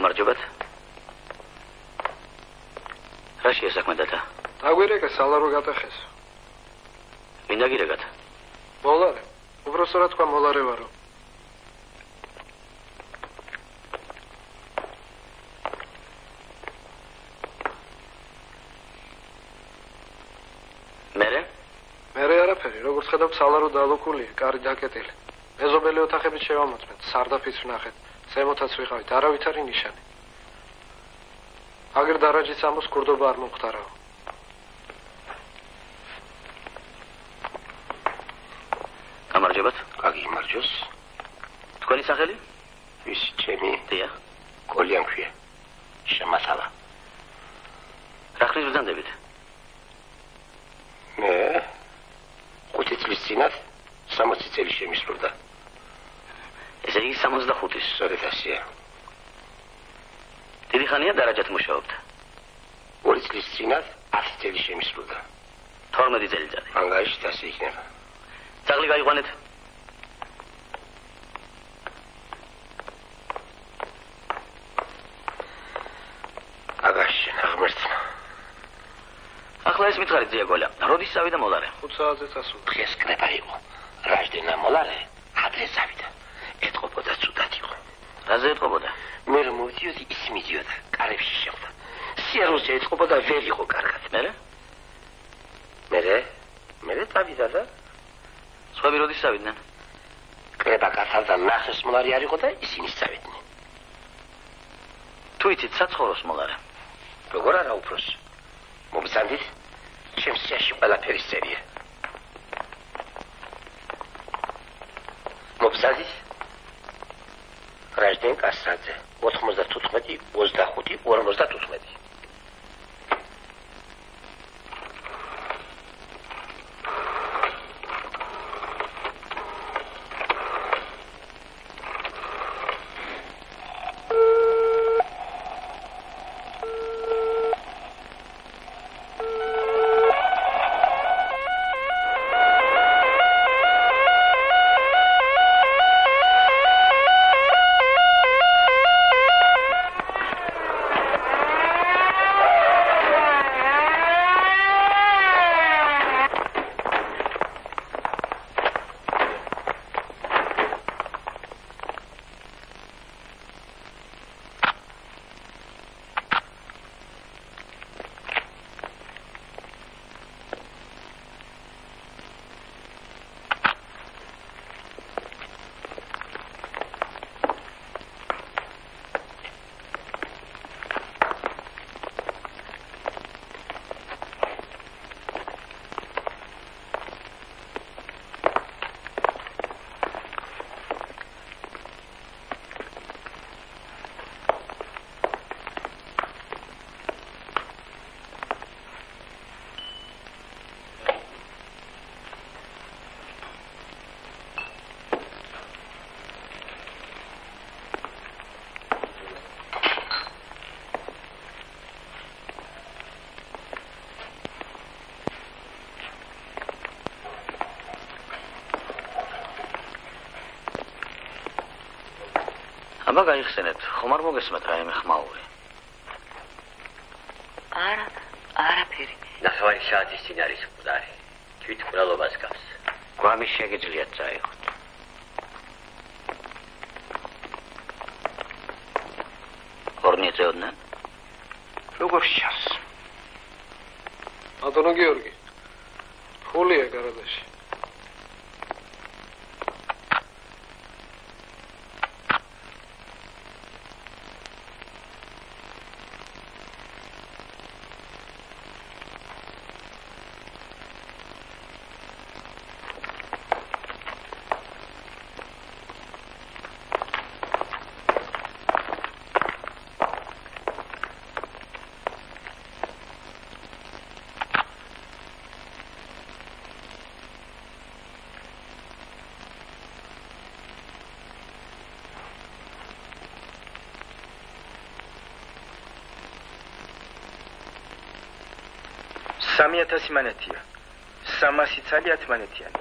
გამარჯობათ. რა შეესაქმე დათა? დაგვირეკე სალარო გატეხეს. მინდა გირეკათ. მოლარე. უბრალოდ თქვა მოლარე ვარო. მერე არაფერი, როგორც ხედავთ, სალარო დალოქულია, კარი დაკეტილი. მეზობელი ოთახებით შევამოწმეთ, სარდაფიც ვნახეთ, ზემოთაც ვიყავით, არავით არის ნიშანი. აგერ დარაჯიც ამბობს კურდობა არ მომختاراო. გამარჯობათ. კარგი მარჯოს. თქვენი სახელი? ის ჩემი. დიახ. კოლიან ქვია. შემასალა. რა ხრის ბრძანდებით? მე 5 წლის წინათ 60 წელი შემისრულდა. ესე იგი 65-ის. სწორედ ასეა. დიდი ხანია დარაჯად მუშაობთ? 2 წლის წინათ 10 წელი შემისრულდა. 12 წელიწადი. ანგარიშით ასე იქნება. ძაღლი გაიყვანეთ. აგაში ნაღმერთმა. ახლა ეს მითხარით ძიაგოლა. როდის წავიდა მოლარე? 5 საათზე წასულა. დღეს კრება იყო. რაჟდენა მოლარე ადრე წავიდა. ეთყობოდა ცუდად იყო. რაზე ეთყობოდა? მე რომ მოვიდიოდი ის მიდიოდა. კარებში შეხვდა. სიარულზე ეთყობოდა ვერ იყო კარგად. მერე წავიდა და სხვები როდის წავიდნენ? კრება გასავდა ნახეს მოლარი არ იყო და ისინი წავიდნენ. თუ იცით საცხოვროს მოლარე? როგორ არა უფროს? მოგზანდით? ჩემს სიაში ყველაფერი წერია. მოგზანდით? რაჟდენ კასაძე 95 25 55. აბა გაიხსენეთ, ხომ არ მოგესმათ რაიმე ხმაური? არაფერი. ნახევარი საათის წინ არის მკვდარი. თვითმკვლელობას გავს. გვამის შეგიძლიათ წაიღოთ. ორნი ეწეოდნენ? როგორ შავს? ატონო გიორგი. ფულია გარადაში. სამიათასი მანეთია. 300 ცალი 10 მანეთიანი.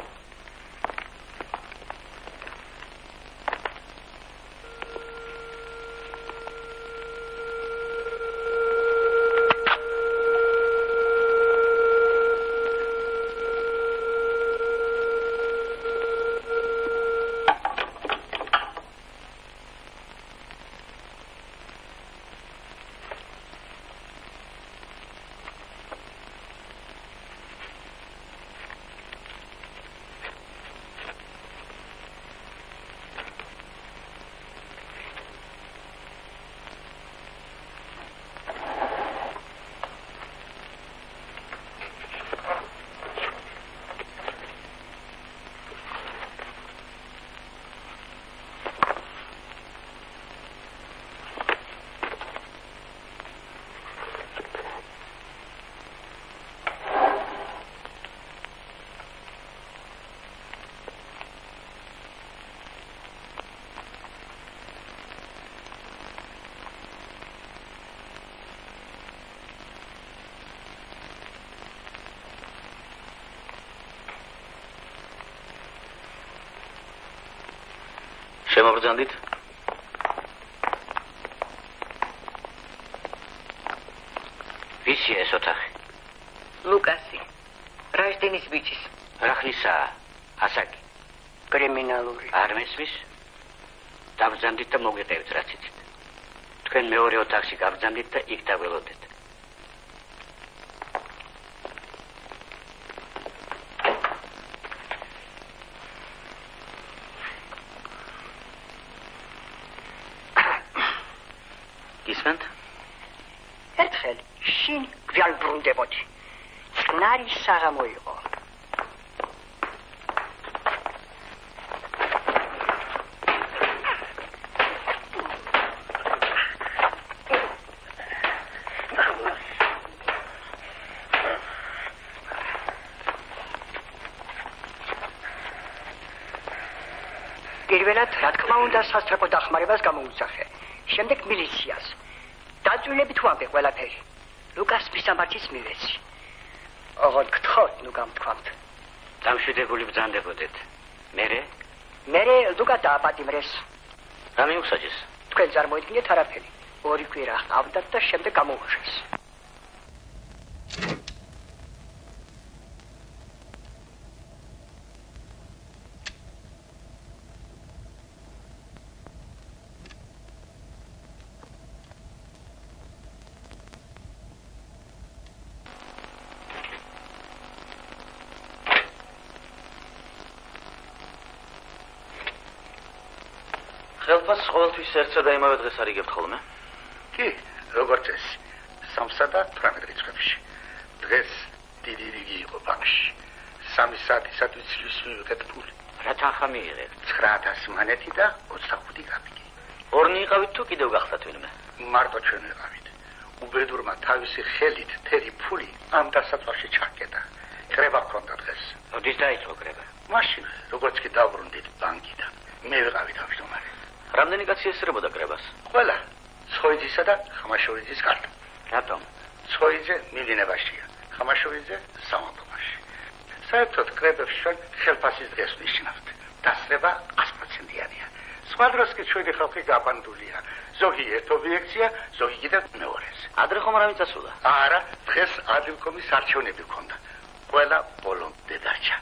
შემოგძანდით? ვისია ეს ოთახი? ლუკასი. რაჟდენის ბიჭის. რა ხნისაა? ასაკი. კრიმინალური. არ მესმის? დაბრძანდით და მოგეტევით რაც იცით. თქვენ მეორე ოთახში გაბრძანდით და იქ დაგველოდეთ. გისმენთ? ერთხელ შინ გვალბრუნდებოდი. წყნარი საღამო იყო. პირველად, რა თქმა უნდა, სასწრაფო დახმარებას გამოუძახე. შემდეგ მილიციას. დაძვილებით ვამბე ყველაფერი. ლუკას მისამართის მივეცი. ოღონდ გთხოვთ, ნუ გამთქვამთ. დამშვიდებული ბრძანდებოდეთ. მერე? მერე ლუკა დააპატიმრეს. რა მიუსაჯეს? თქვენ წარმოიდგინეთ არაფერი. 2 კვირა ჰყავდათ და შემდეგ გამოუშვეს. ხელფას ყოველთვის ერთსა და იმავე დღეს არიგებთ ხოლმე? კი, როგორც ეს. 3 და 18 რიცხვებში. დღეს დიდი რიგი იყო ბანკში. 3 საათისათვის მივიღეთ ფული. რა თანხა მიიღეთ? 900 მანეთი და 25 კაპიკი. ორნი იყავით თუ კიდევ გახსათ ვინმე? მარტო ჩვენ ვიყავით. უბედურმა თავისი ხელით თერი ფული ამ დასაწყისში ჩაკეტა. კრება ჰქონდა დღეს. როდის დაიწყო კრება? მაშინ, როგორც კი დავბრუნდით ბანკიდან. მე ვიყავი თავმჯდომარე. რამდენი კაცი ესწრებოდა კრებას? ყველა. ცხოიძისა და ხამაშოვიძის გარდა. რატომ? ცხოიძე მილილებაშია, ხამაშოვიძე სამალტომაში. საერთოდ კრებებს ჩვენ ხელფასის დღეს ვიშნავთ. დასწრება 100%-იანია. სხვა დროს კი ჩვენი ხალხი გაბანდულია. ზოგი ერთ ობიექტია, ზოგი კიდევ მეორეს. ადრე ხომ არავინ წასულა? არა, დღეს ადგილკომის არჩევნები ჰქონდა. ყველა ბოლომდე დარჩა.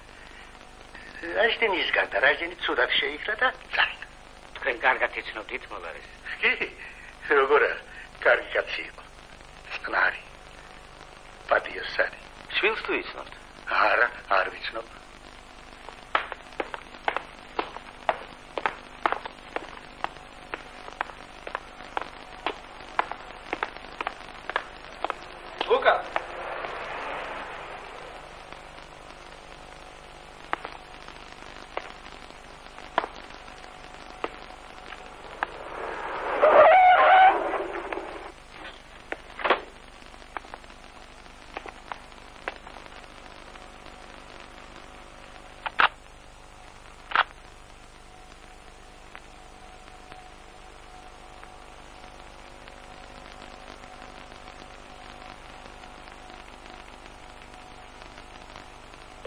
რაჟდენის გარდა რაჟდენი ცუდად შეიქრა და წავიდა. თქვენ კარგად იცნობდით მოლარეს? კი, როგორა, კარგი კაცი იყო. წყნარი. პატიოსანი. შვილს თუ იცნობთ? არა, არ ვიცნობ. ლუკა.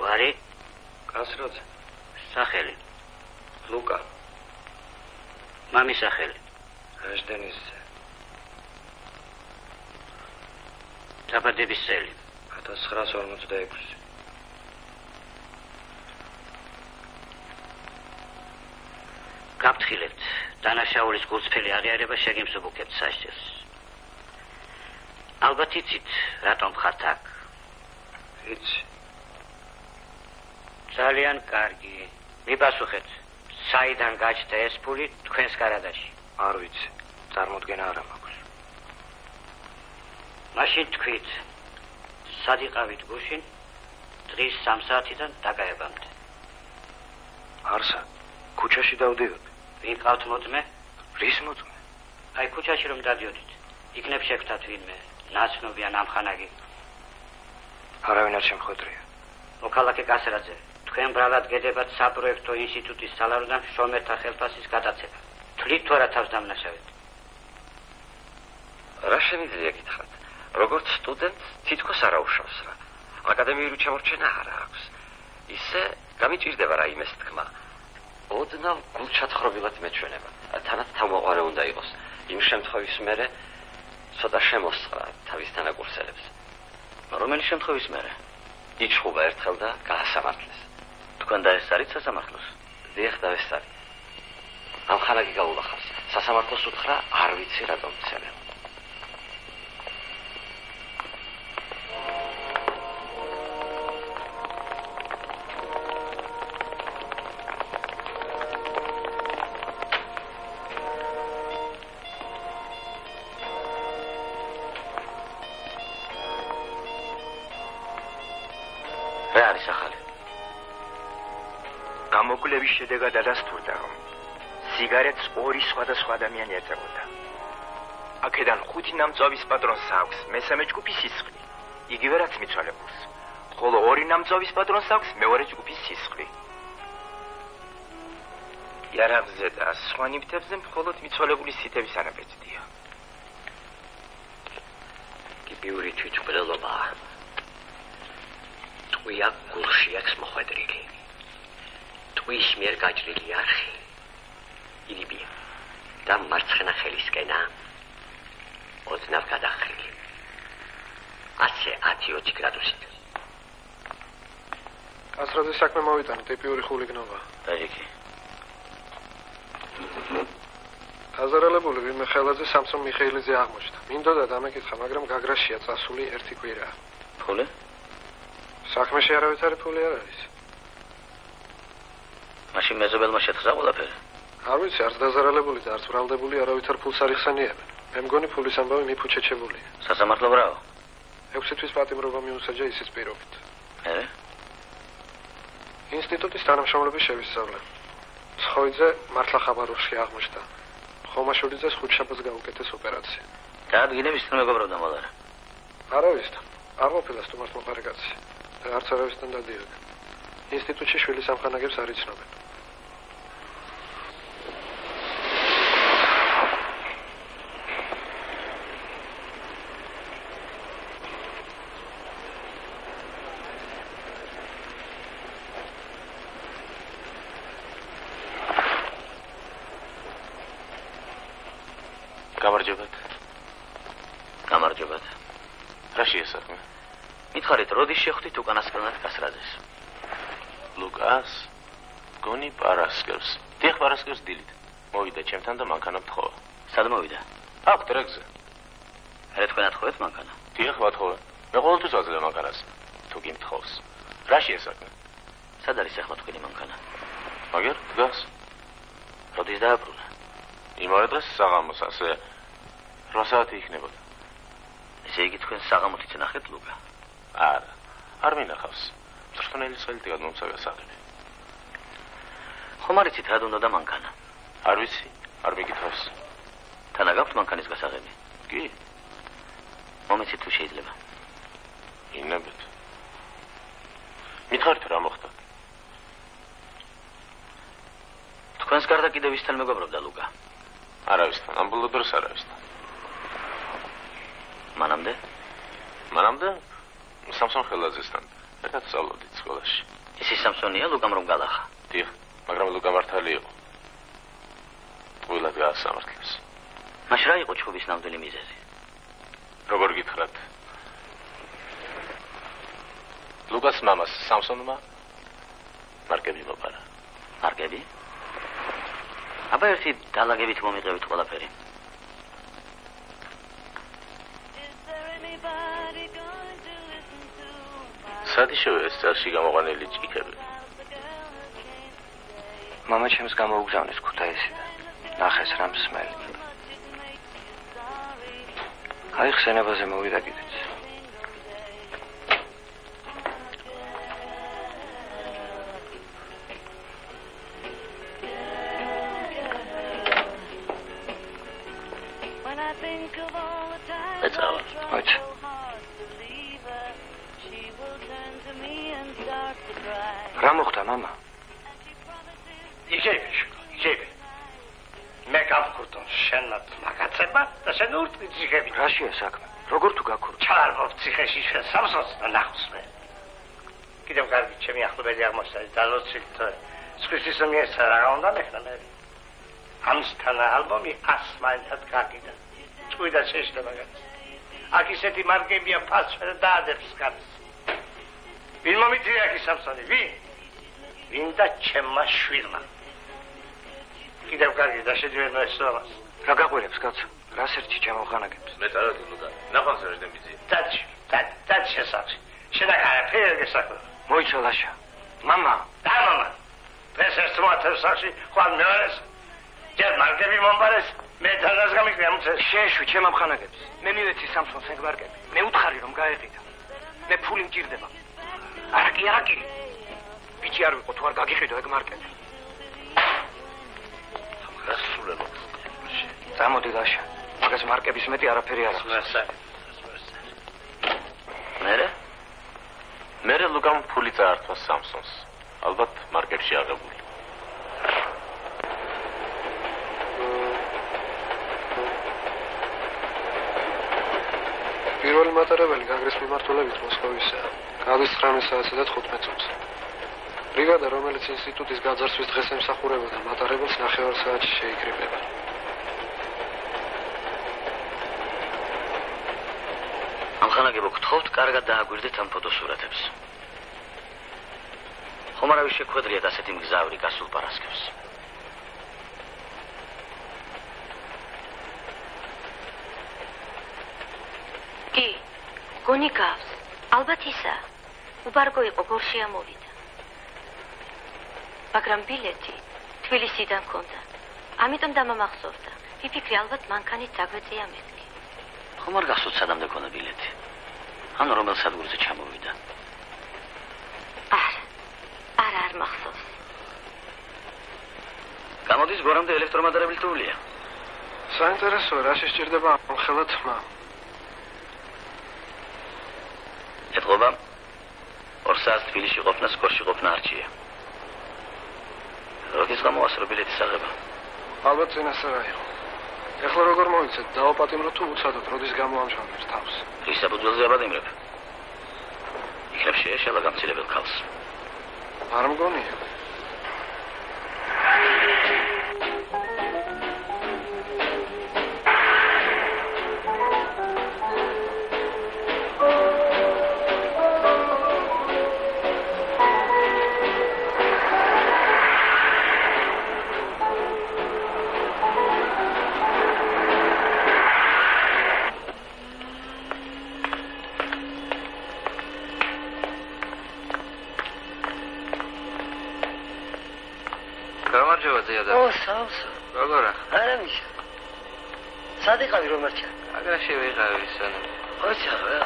ვარი? კაცროძე. სახელი? ლუკა. მამის სახელი? რაჟდენის. დაბადების წელი? 1946. გაფრთხილებთ, დანაშაულის გულწრფელი აღიარება შეგიმსუბუქებთ სასჯელს. ალბათ იცით, რატომ ხართ აქ? იცი. ძალიან კარგი. მიპასუხეთ, საიდან გაჩნდა ეს ფული თქვენს გარადაში? არ ვიცი. წარმოდგენა არ მაქვს. მაშინ თქვით, სად იყავით გუშინ? დღის 3 საათიდან დაგაებამდე. არსა, ქუჩაში დავდივარ. ვინ ყავთ მოწმე? რის მოწმე? აი ქუჩაში რომ დადიოდით, იქნებ შეგხვდათ ვინმე, ნაცნობი ან ამხანაგი. არავინ არ შემხვედრია. მოქალაქე კასრაძე, თქვენ ბრალად გედებათ საპროექტო ინსტიტუტის სალაროდან შრომერთა ხელფასის გადაცემა. თვლით თუ არა თავს დამნაშავედ? რა შემიძლია გითხრათ? როგორც სტუდენტს თითქოს არ აუშავს რა. აკადემიური ჩამორჩენა არა აქვს. ისე გამიჭირდება რაიმეს თქმა. ოდნავ გულჩათხრობილად მეჩვენება. თანაც თავმოყარე უნდა იყოს. იმ შემთხვევის მერე ცოტა შემოსწრა თავის თანაკურსელებს. რომელი შემთხვევის მერე? იჩხუბა ერთხელ და გაასამართლეს. თქვენ დაესწარით სასამართლოს? დიახ, დავესწარი. ამ ხანაკი გაულახავს. სასამართლოს უთხრა, არ ვიცი რატომ ცემენ. რა არის ახალი? გამოკვლევის შედეგად დადასტურდა, რომ სიგარეტს ორი სხვადასხვა ადამიანი ეწევოდა. აქედან 5 ნამწვავის პატრონს აქვს მესამე ჯგუფის სისხლი, იგივე რაც მიცვალებულს. ხოლო 2 ნამწვავის პატრონს აქვს მეორე ჯგუფის სისხლი. იარაღზე და სხვა ნივთებზე მხოლოდ მიცვალებულის სითების ანაბეჭდია. კიბიური თვითმკვლელობა ტყვია გულში აქვს მოხვედრილი. ტყვის მიერ გაჭრილი არხი ირიბია და მარცხენა ხელისკენა ოდნავ გადახრილი. 110 გრადუსით. კასრაძის საქმე მოვიტანე, ტიპიური ხულიგნობა. და იგი. დაზარალებული ვინმე ხელაძე სამსონ მიხეილიძე აღმოჩნდა. მინდოდა დამეკითხა, მაგრამ გაგრაშია წასული 1 კვირა. ფული? საქმეში არავითარი ფული არ არის. მაშინ მეზობელმა შეთხზა ყველაფერი? არ ვიცი, არც დაზარალებული და არც ბრალდებული არავითარ ფულს არ იხსენიებენ. მე მგონი ფულის ამბავი მიფუჩეჩებულია. სასამართლო ბრაო? 6 თვის პატიმრობა მიუსაჯა ისის პირობით. მერე? ინსტიტუტის თანამშრომლების შევისწავლა. ცხოიძე მართლა ხაბაროვსკი აღმოჩნდა. ხომაშურიძეს ხუთშაბათს გაუკეთეს ოპერაცია. დაადგინების თქმა მეგობრებდა მალარა. არავისთან. არ ყოფილა სტუმარს მოყარე კაცი. და არც არავისთან დადიოდა. ინსტიტუტში შვილის ამხანაგებს არ იცნობენ. გამარჯობათ. გამარჯობათ. რა შეესახმე? მითხარით, როდის შეხვდით უკანასკნელად კასრაძეს? ლუკას გონი პარასკევს. დიახ, პარასკევს დილით. მოვიდა ჩემთან და მანქანა მთხოვა. სად მოვიდა? აქ ტრეკზე. რა თქვენ ათხოვეთ მანქანა? დიახ, ვათხოვე. მე ყოველთვის ვაძლევ მანქანას. თუ გიმთხოვს. რა შეესახმე? სად არის ახლა თქვენი მანქანა? მაგერ დგას. როდის დააბრუნა? იმავე დღეს საღამოს ასე 8 საათი იქნებოდა. ესე იგი თქვენ საღამოთიც ნახეთ ლუკა? არა, არ მინახავს. მწვრთნელი ხელით გადმომცავია საღები. ხომ არ იცით რა უნდა და მანქანა? არ ვიცი, არ მიკითხავს. თან აგაქვთ მანქანის გასაღები? კი, მომეცით თუ შეიძლება. ინებეთ. მითხარით რა მოხდა? თქვენს გარდა კიდევ ვისთან მეგობრობდა ლუკა? არავისთან, ამ ბოლო დროს არავისთან. მანამდე? მანამდე სამსონ ხელაძესთან ერთად სწავლობდით სკოლაში. ის სამსონია ლუკამ რომ გალახა? დიახ, მაგრამ ლუკა მართალი იყო. ყველად გაასამართლეს. მაშ რა იყო ჩხუბის ნამდვილი მიზეზი? როგორ გითხრათ? ლუკას მამას სამსონმა მარკები მოპარა. მარკები? აბა ერთი დალაგებით მომიყევით ყველაფერი. სადიშოვე ეს წელში გამოყვანილი ჭიქები. მამა ჩემს გამოუგზავნეს ქუთაისიდან. ნახეს რამ სმელი. აი ხსენებაზე მოვიდა კიდეც. ეწავა. მოიცა. რა მოხდა მამა? იგივე. მე გავხურდო შენად მაგაცება და შენ ურტყი ციხები. რაშია საქმე? როგორ თუ გაქურდა? ჩაარბობ ციხეში შენ სამსონს და ნახოს მე. კიდევ კარგი ჩემი ახლობელი აღმოჩნდა და ლოცვით სხვისის მიეცა რა უნდა მეხნა მე. ამისთან ალბომი ასმანთად გაკიდა. წვიდა შეშდება გაც. აქ ისეთი მარკებია ფასვერა დაადებს გაც. ვინ მომიწია აქ სამსონი? ვინ და ჩემმა შვილმა. კიდევ კარგი და შეძვერნა ეს რამას. რა გაყვირებს კაცო? რას ერთი ჩამოხანაგებს? მე წარადგინო და ნახავს რა შემიძლია. დად შესაძ. შედაგაა ფერ გესაკვირ. მოიცალაშა. მამა. და მამა. პრესეს მოათერსაში ხვალ მეორეს. ჯერ მარკები მომბარეს. მე თანას გამიგრე ამცეს. შეეშვი ჩემ ამხანაგებს. მე მივეცი სამსონს ეგ მარკები. მე უთხარი რომ გაეყიდა. მე ფული მჭირდება. არაკი. ბიჭი არ ვიყო თუ არ გაგიყიდო ეგ მარკები. გასულენო. წამოდი ლაშა. მაგას მარკების მეტი არაფერი არ აქვს. მერე ლუკამ ფული წაართვა სამსონს. ალბათ მარკებში აღებული. პირველი მატარებელი გაგრის მიმართულებით მოსკოვისაა. გადის 19 საათსა და 15 წუთს. ბრიგადა, რომელიც ინსტიტუტის გაძარცვის დღეს ემსახურებოდა, მატარებელს 9 საათში შეიკრიბება. ამხანაგებო გთხოვთ, კარგად დააგვირდეთ ამ ფოტოსურათებს. ხომ არავის შეგვედრიათ ასეთი მგზავრი გასულ პარასკევს. კი, გონი გავს. ალბათ ისა. უბარგო იყო, გორში ამოვიდა. მაგრამ ბილეთი თბილისიდან ჰქონდა. ამიტომ დამამახსოვდა. ვიფიქრე ალბათ მანქანით დაგვეწია მეთქი. ხომ არ გახსოვთ სადამდე ქონა ბილეთი? ანუ რომელ სადგურზე ჩამოვიდა? არ მახსოვს. გამოდის გორამდე ელექტრომატარებელი თვლია. საინტერესოა, რა შეჭირდება ამ ხელა თმა. ეთყობა 2 საათს თბილისში ყოფნას გორში ყოფნა არჩია. როდის გამოასრო ბილეთის აღება? ალბათ წინასწარ იყო. ეხლა როგორ მოიცეთ, დააპატიმრო თუ უცადოთ, როდის გამოამჟღავნებს თავს? რის საფუძველზე აბატიმრებ? იქნებ შეეშალა გამცილებელ ქალს. არ მგონია. სადიყავი რომ არჩა? აგრაში ვიყავი სანამ. ხოცა რა.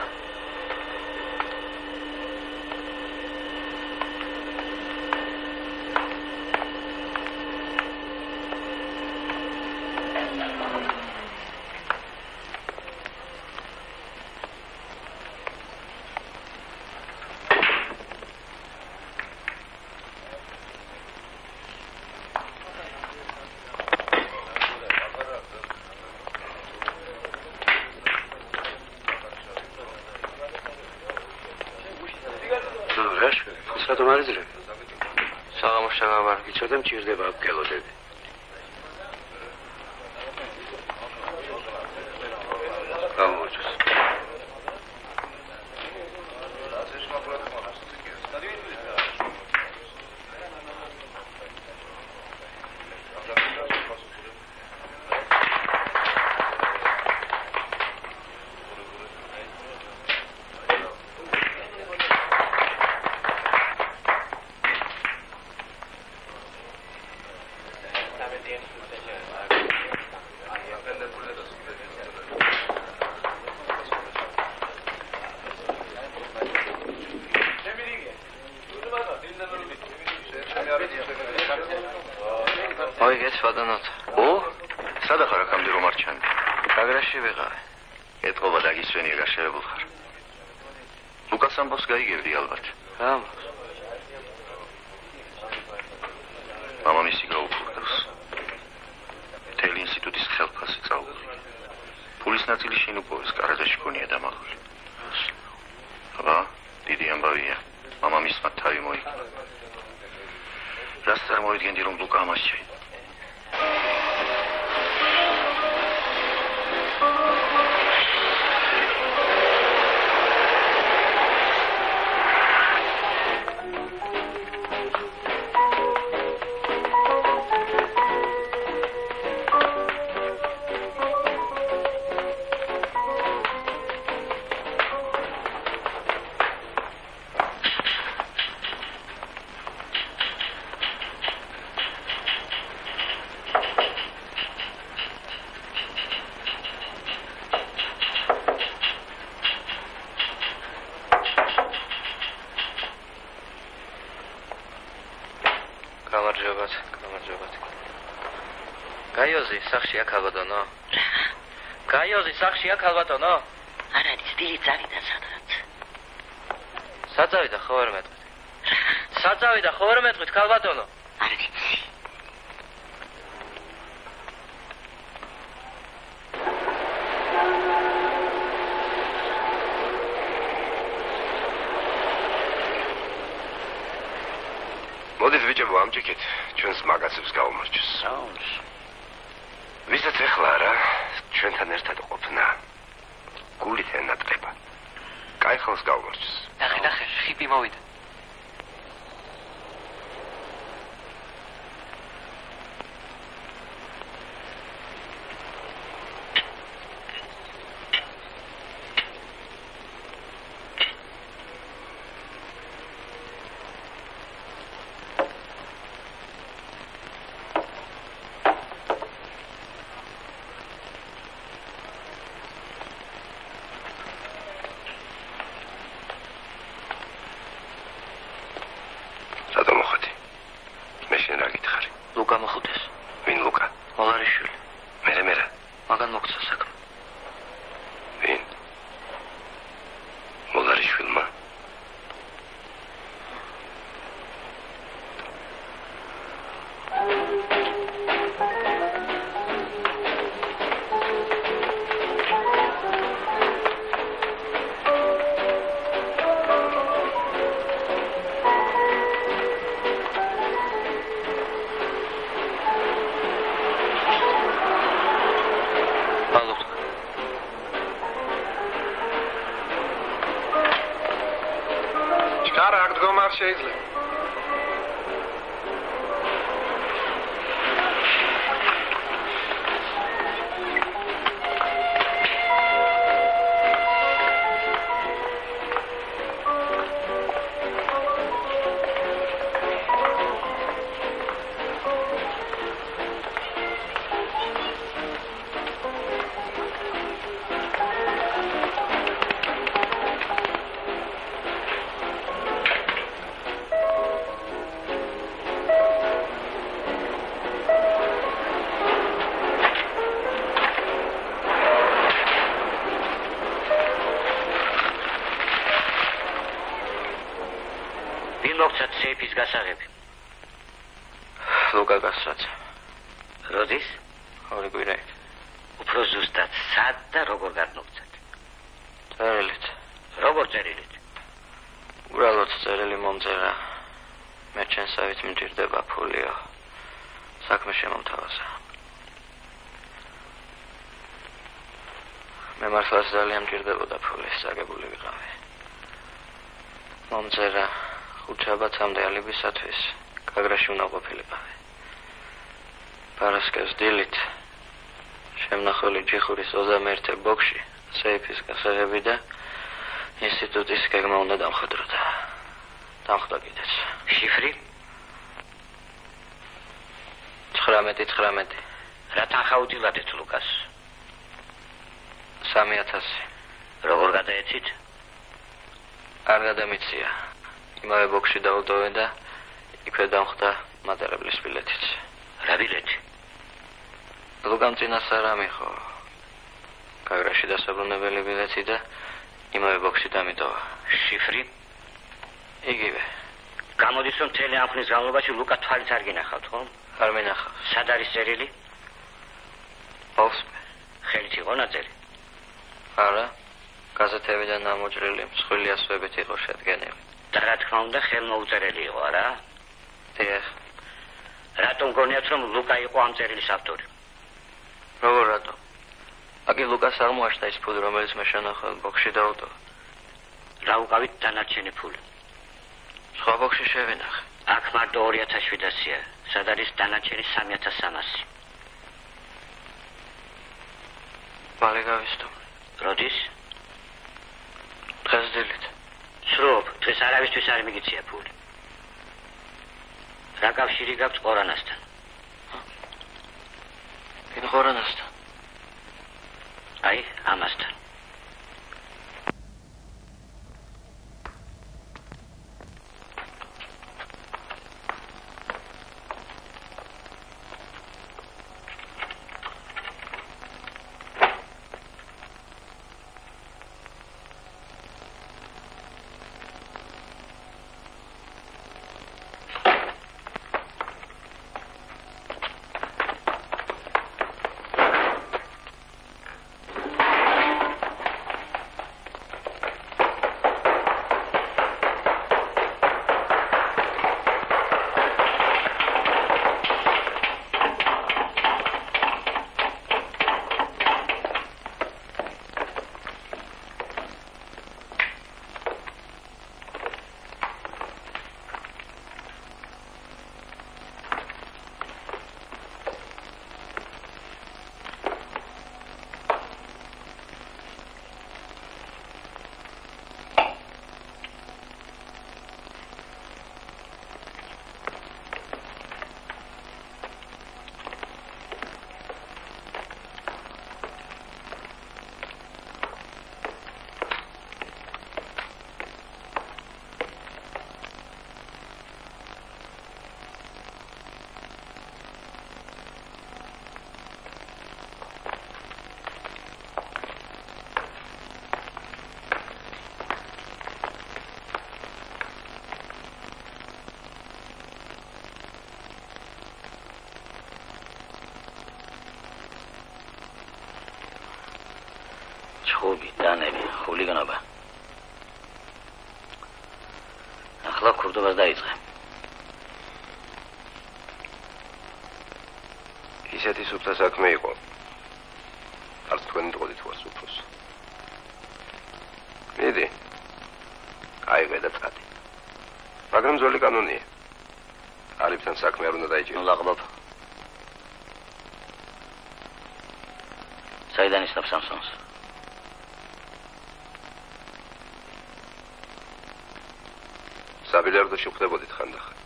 საგამოშთამარ მჭირდება გელოდები. გამოუჩეს. სვადანოთ. სადა ხარ აქამდე რომ არ ჩანდი? გაგრაში ვეღარ. ეთყობა დაგისვენია გაშევებულ ხარ. ლუკას ამბავს გაიგებდი ალბათ. მამამისი გაუკვირდოს. მთელი ინსტიტუტის ხელფასი წაუღია. ფულის ნაწილი შენ უპოვეს, კარაჯაში ქონია დამაღლული. აბა, დიდი ამბავია. მამამისმა თავი მოიკლა. რას წარმოვიდგენდი რომ ლუკა ამას შეი? გაიოზი სახშია ქალბატონო? გაიოზი სახშია ქალბატონო? არ არის დილით წავიდა სადღაც. საწავიდა ხო არ მეტყვით? საწავიდა ხო არ მეტყვით ქალბატონო? არ ვიცი. მოდით ვიჭებო ამჯიქით ჩვენს მაგაცებს გავუმარჯოს. ვისაც ეხლა არა ჩვენთან ერთად ყოფნა გულით ენატრება. კაი ხალხს გავუმარჯოს. ნახე ხიპი მოვიდა. შეიძლება. გასაღები. ლუკა გასაცა. როდის? ორი კვირა. უფრო ზუსტად სად და როგორ გადმოგცეთ? წერილით. როგორ წერილით? უბრალოდ წერილი მომწერა. მე ჩემსავით მჭირდება ფულიო. საქმე შემომთავაზა. მე მართლაც ძალიან მჭირდებოდა ფული, საგებული ვიყავი. მომწერა ხუთშაბათამდე ალიბისათვის კაგრაში უნდა ყოფილიყავი. პარასკევს დილით შემნახული ჯიხურის 21 ბოქში სეიფის გასაღები და ინსტიტუტის გეგმა უნდა დამხვედროდა. დამხვდა კიდეც. შიფრი? 19. რა თანხა უდილადეთ ლუკას? 3000. როგორ გადაეცით? არ გადამიცია. იმავე ბოქში დავუტოვე და იქვე დამხვდა მატარებლის ბილეთიც. რა ბილეთი? ლუკამ წინას არ ამიხო. კაგრაში დასაბრუნებელი ბილეთი და იმავე ბოქში დამიტოვა. შიფრი? იგივე. გამოდის რომ მთელი ამ ხნის განმავლობაში ლუკა თვალიც არ გინახავთ, ხო? არ მინახავს. სად არის წერილი? ოსმე. ხელით იყო ნაწერი? არა. გაზეთებიდან ამოჭრილი მსხვილი ასოებით იყო შედგენილი. და რა თქმა უნდა ხელმოუწერელი იყო, არა? დიახ. რატომ გონიათ რომ ლუკა იყო ამ წერილის ავტორი? როგორ რატომ? აგი ლუკას აღმოაჩნდა ის ფული, რომელიც მე შენახა ბოქში დაუტო. რა უკავით დანარჩენი ფული? სხვა ბოქში შევინახე. აქ მარტო 2700-ია. სად არის დანარჩენი 3300? მალე გავისტო. როდის? დღეს დილით. სრობ, დღეს არავისთვის არ მიგიწია ფული. რა კავშირი გაქვს ყორანასთან? ვინ ყორანასთან? აი, ამასთან. ხუბი, დანები, ხულიგანობა. ახლა ქურდობას დაიწყე. ისეთი სუფთა საქმე იყო. არც თქვენი ტყოდით ვარ სუფროს. მიდი. აიღე და წადი. მაგრამ ძველი კანონია. ალიფთან საქმე არ უნდა დაიჭიროს. ნუ ლაღბობ. საიდან ისნობს სამსონს? საბილიარდოში ხვდებოდით ხანდახან.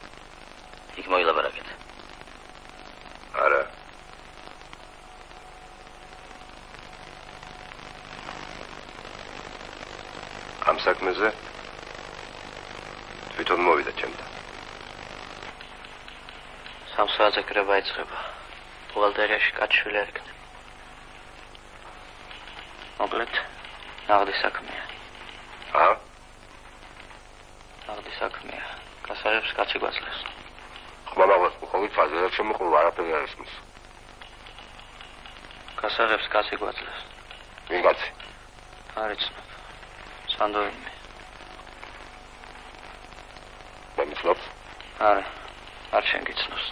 იქ მოილაპარაკეთ. არა. ამ საქმეზე თვითონ მოვიდა ჩემთან. სამსაათზე კრება იწყება. ბუღალტერიაში კაცშვილი არ იქნება. მოკლედ, ნაღდი საქმეა. ნაღდი საქმეა. კასარებს კაცი გვაძლევს. ხმამაღლას უხობით ფაზერად შემოყრულ არაფერი არ ისმის. კასარებს კაცი გვაძლევს. ვინ კაცი? არ იცნობ. სანდოინი. მე მიცნობ? არა. არ შენ გიცნობს.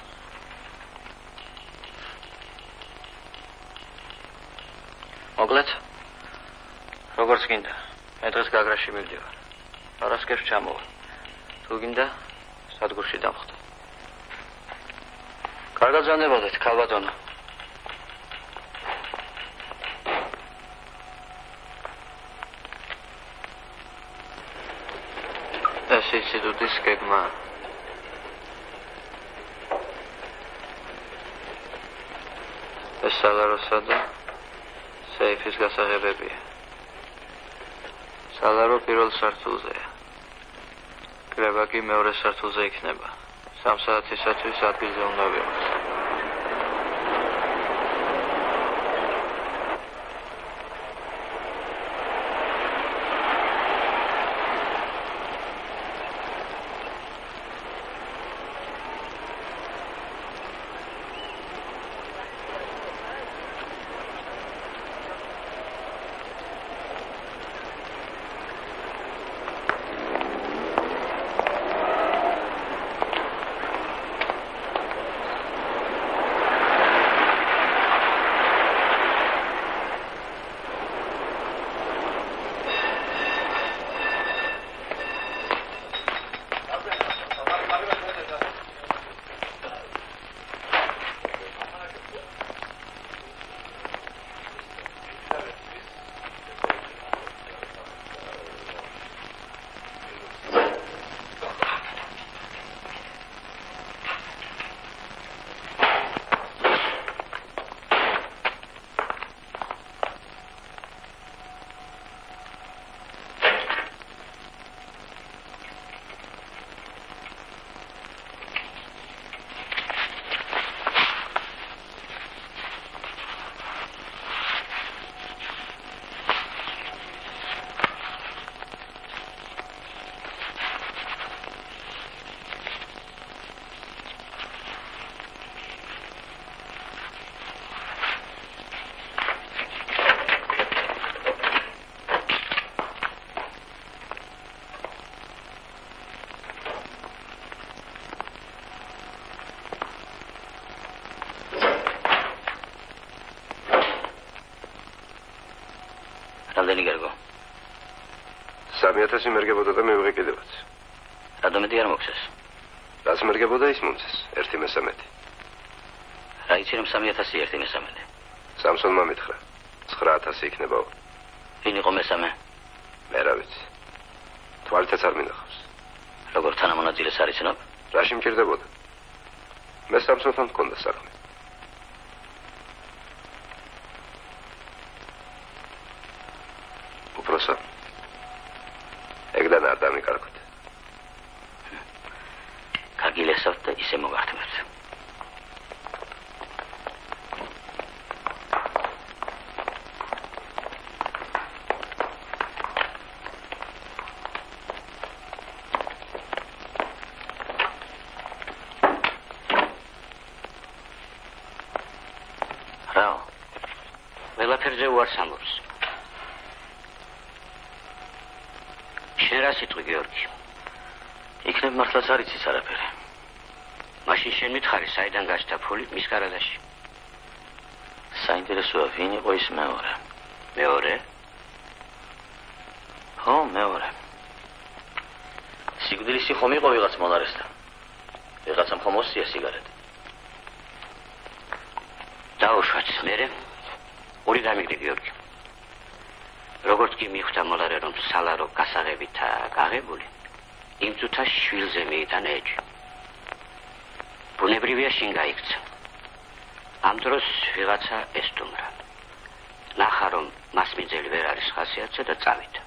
მოკლედ, როგორც გინდა, მე დღეს გაგრაში მივდივარ. არასკერს ჩამოვა. თუ გინდა, სადგურში დავხვდე. კარგად ზანდებოდეთ, ქალბატონო. ეს ინსტიტუტის გეგმა. ეს სალაროსა და სეიფის გასაღებებია. სალარო პირველ სართულზეა. კრება კი მეორე სართულზე იქნება. 3 საათისათვის ადგილზე უნდა ვიყოს. რამდენი გერგო? 3000 მერგებოდა და მივიღე კიდევაც. რადგანეთი არ მოგცეს? რაც მერგებოდა ის მომცეს, 1/13. რა იცი რომ 3000 1/13? სამსონმა მითხრა. 9000 იქნებაო. ვინ იყო მესამე? მე რა ვიცი. თვალითაც არ მინახავს. როგორ თანამონაწილეს არ იცნობ? რაში მჭირდებოდა? მე სამსონთან მქონდა საქმე. უბრალოდ ეგდან არ დამიკარგოთ. გაგილესავთ და ისე მოგართმევთ. რაო? ყველაფერზე უარს ამბობს. შენ რა სიტყვი, გიორგი? იქნებ მართლაც არ იცის არაფერი. მაშინ შენ მითხარი, საიდან გაჩნდა ფული მის გარადაში? საინტერესოა, ვინ იყო ის მეორე? მეორე? ხო, მეორე. სიკვდილისი ხომ იყო ვიღაც მონარესთან? ვიღაცამ ხომ მოსწია სიგარეტი? დაუშვათ, მერე ორი დამიგდე, გიორგი. როგორც კი მიხვდა მოლარე, რომ სალარო გასაღებითაა გაღებული, იმ წუთას შვილზე მიიტანა ეჭვი. ბუნებრივია შინ გაიქცა. ამ დროს ვიღაცა ესტუმრა. ნახა, რომ მასმიძელი ვერ არის ხასიათზე და წავიდა.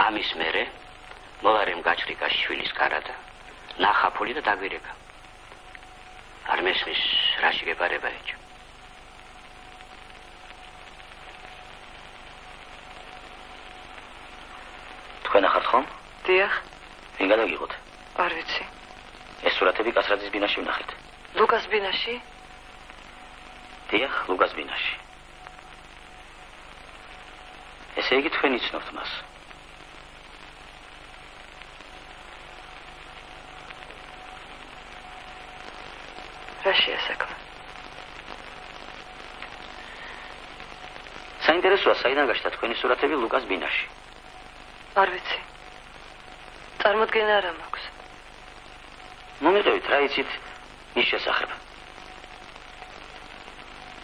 ამის მერე მოლარემ გაჩრიკა შვილის კარადა, ნახა ფული და დაგვირეკა. არ მესმის რაში გეპარება ეჭვი. თქვენ ახართ ხომ? დიახ. ვინ გადაგიღოთ? არ ვიცი. ეს სურათები კასრაძის ბინაში ვნახეთ. ლუკას ბინაში? დიახ, ლუკას ბინაში. ესე იგი თქვენ იცნობთ მას. რაშია საქმე? საინტერესოა, საიდან გაჩნდა თქვენი სურათები ლუკას ბინაში? არ ვიცი. წარმოდგენა არ მაქვს. მომიყევით, რა იცით მის შესახებ?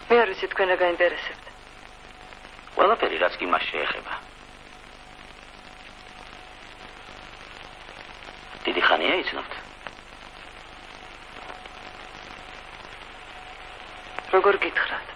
მე არ ვიცი, თქვენ რა გაინტერესებთ. ყველაფერი, რაც კი მას შეეხება. დიდი ხანია იცნობთ? როგორ გითხრათ?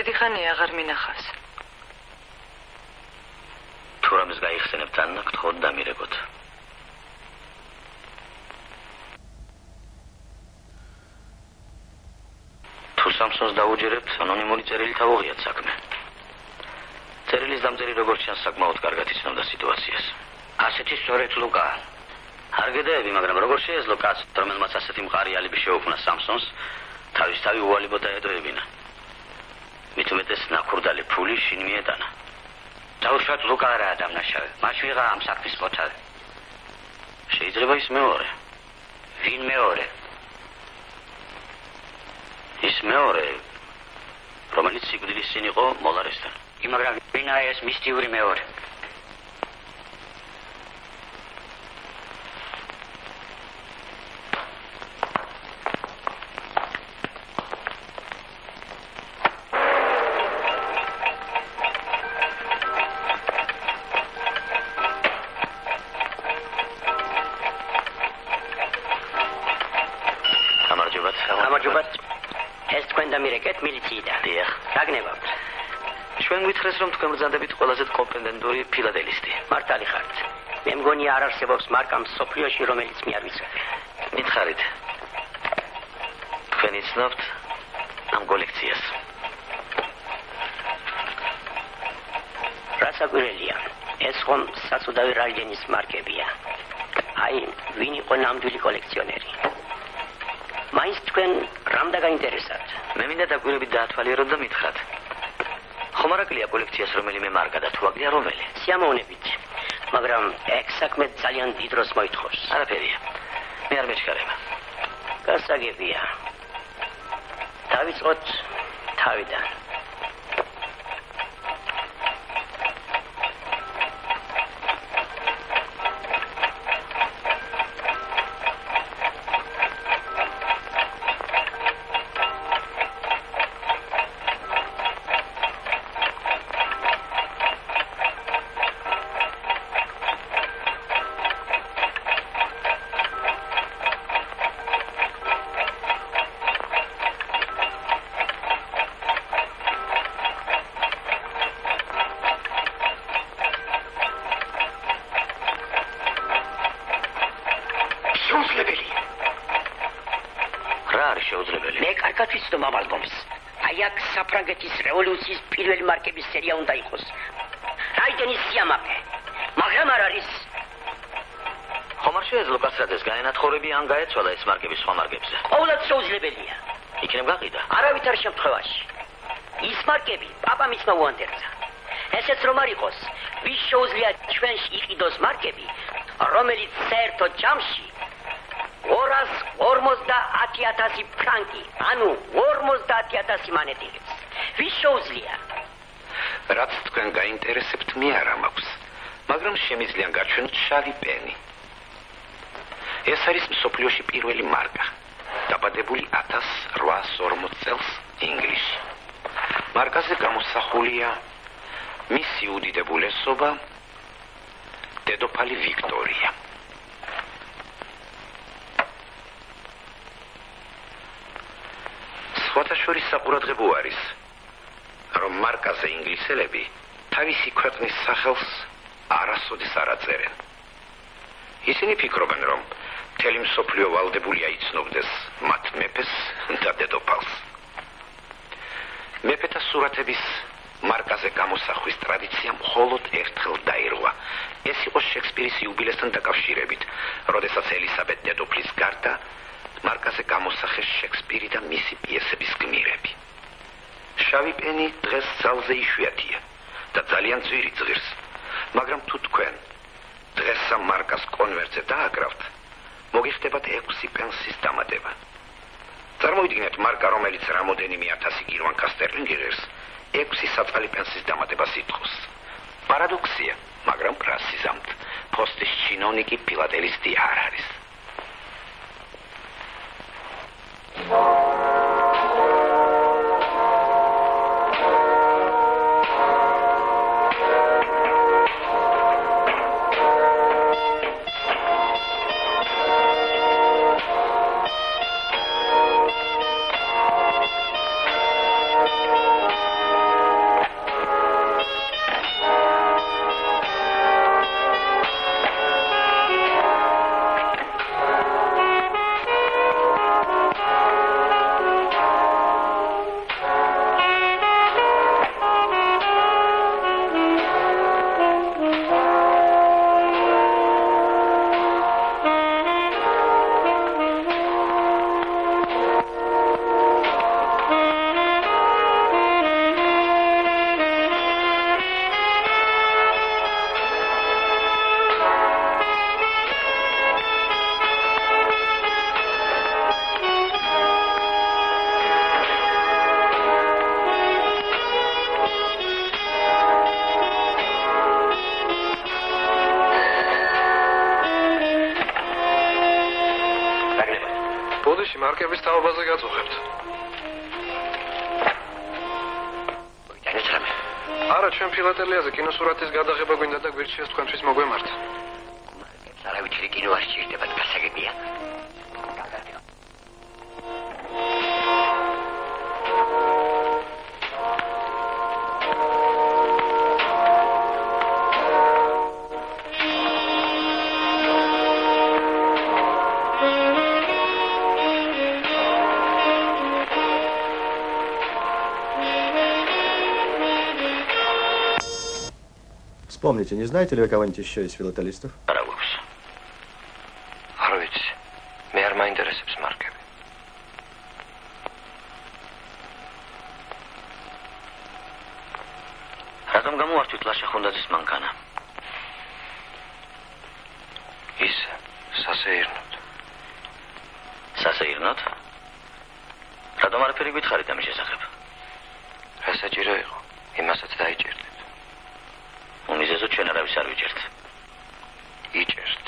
დიდი ხანია აღარ მინახავს. თუ რამეს გაიხსენებთ ანნა, გთხოვთ დამირეკოთ. თუ სამსონს დაუჯერებთ, ანონიმური წერილი თავუღიათ საქმე. წერილის დამწერი როგორც ჩანს საკმაოდ კარგად იცნობდა სიტუაციას. ასეთი სწორედ ლუკა. არ გედაები, მაგრამ როგორ შეეძლო კაცს, რომელმაც ასეთი მყარი ალიbi შეუქმნა სამსონს, თავისთავი უვალებოდ დაედოებინა. მით უმეტეს ნაკურდალი ფული შინ მიეტანა. დაუშვათ ლუკა არაა დამნაშავე. მას ვიღა ამ საქმის მოთავე. შეიძლება ის მეორე. ვინ მეორე? ის მეორე, რომელიც სიკვდილის წინ იყო მოლარესთან. მაგრამ ვინაა ეს მისტიური მეორე? გითხრეს რომ თქვენ ბრძანდებით ყველაზე კომპეტენტური ფილადელისტი. მართალი ხართ. მე მგონია არ არსებობს მარკა მსოფლიოში, რომელიც მე არ ვიცოდე. მითხარით. თქვენ იცნობთ ამ კოლექციას. რასაკვირველია. ეს ხომ საწუდავი რალიენის მარკებია. აი, ვინ იყო ნამდვილი კოლექციონერი? მაინც თქვენ რამდა გაინტერესებთ? მე მინდა დაკვირვებით დაათვალიეროთ და მითხრათ. ხომარაკლია კოლექციას რომელიმე მარკა და თუ აგდია რომელი? სიამოვნებით. მაგრამ ეგ საქმე ძალიან დიდ დროს მოითხოვს. არაფერია. მე არ მეჩქარება. გასაგებია. დავიწყოთ თავიდან. საფრანგეთის რევოლუციის პირველი მარკების სერია უნდა იყოს. რაიდენის სიამაყე. მაგრამ არ არის. ხომ არ შეეძლო კაცრადეს გაენათხოვები ან გაეცვალა ეს მარკების სხვა მარკებზე? ყოველად შეუძლებელია. იქნებ გაყიდა? არავითარ შემთხვევაში. ის მარკები პაპამ იცნო უანდერძა. ესეც რომ არ იყოს, ვის შეუძლია ჩვენში იყიდოს მარკები, რომელიც საერთო ჯამში 250,000 ფრანკი, ანუ 50,000 მანეტილებს. ვის შეუძლია? რაც თქვენ გაინტერესებთ, მე არ მაქვს, მაგრამ შემიძლია გაჩვენოთ შავი პენი. ეს არის მსოფლიოში პირველი მარკა, დაბადებული 1840 წელს ინგლისში. მარკაზე გამოსახულია მისი უდიდებულესობა დედოფალი ვიქტორია. სხვათა შორის საყურადღებო არის, რომ მარკაზე ინგლისელები თავისი ქვეყნის სახელს არასოდეს არ აწერენ. ისინი ფიქრობენ, რომ მთელი მსოფლიო ვალდებულია იცნობდეს მათ მეფეს და დედოფალს. მეფეთა სურათების მარკაზე გამოსახვის ტრადიცია მხოლოდ ერთხელ დაირღვა. ეს იყო შექსპირის იუბილესთან დაკავშირებით, როდესაც ელისაბედ დედოფლის გარდა მარკაზე გამოსახეს შექსპირი და მისი პიესების გმირები. შავი პენი დღეს ძალზე იშვიათია და ძალიან ძვირი ძღირს, მაგრამ თუ თქვენ დღეს ამ მარკას კონვერტზე დააკრავთ, მოგიხდებათ 6 პენსის დამატება. წარმოიდგინეთ მარკა, რომელიც რამოდენიმე 1000 გირვანკა სტერლინგი ღირს, 6 საწალი პენსის დამატებას ითხოვს. პარადოქსია, მაგრამ პრასიზამთ, პოსტის ჩინოვნიკი ფილატელისტი არ არის. მარკების თაობაზე გაწუხებთ. განეცრამე. არა, ჩვენ ფილატელიაზე კინოსურათის გადაღება გვინდა და გვირჩიეს თქვენთვის მოგვემართ. არავითარი კინო არ სჭირდებათ, გასაგებია. Вспомните, не знаете ли вы кого-нибудь еще из филателистов? Арагукс. Аровиц. მე არ მაინტერესებს მარკები. რატომ გამოართვით ლაშა ხუნდაძის მანქანა? ის სასეირნოდ. სასეირნოდ? რატომ არაფერი გითხარით ამის შესახებ? რა საჭირო იყო? იმასაც დაიჭერდით. უმიზეზო ჩვენ არავის არ ვიჭერთ. იჭერთ.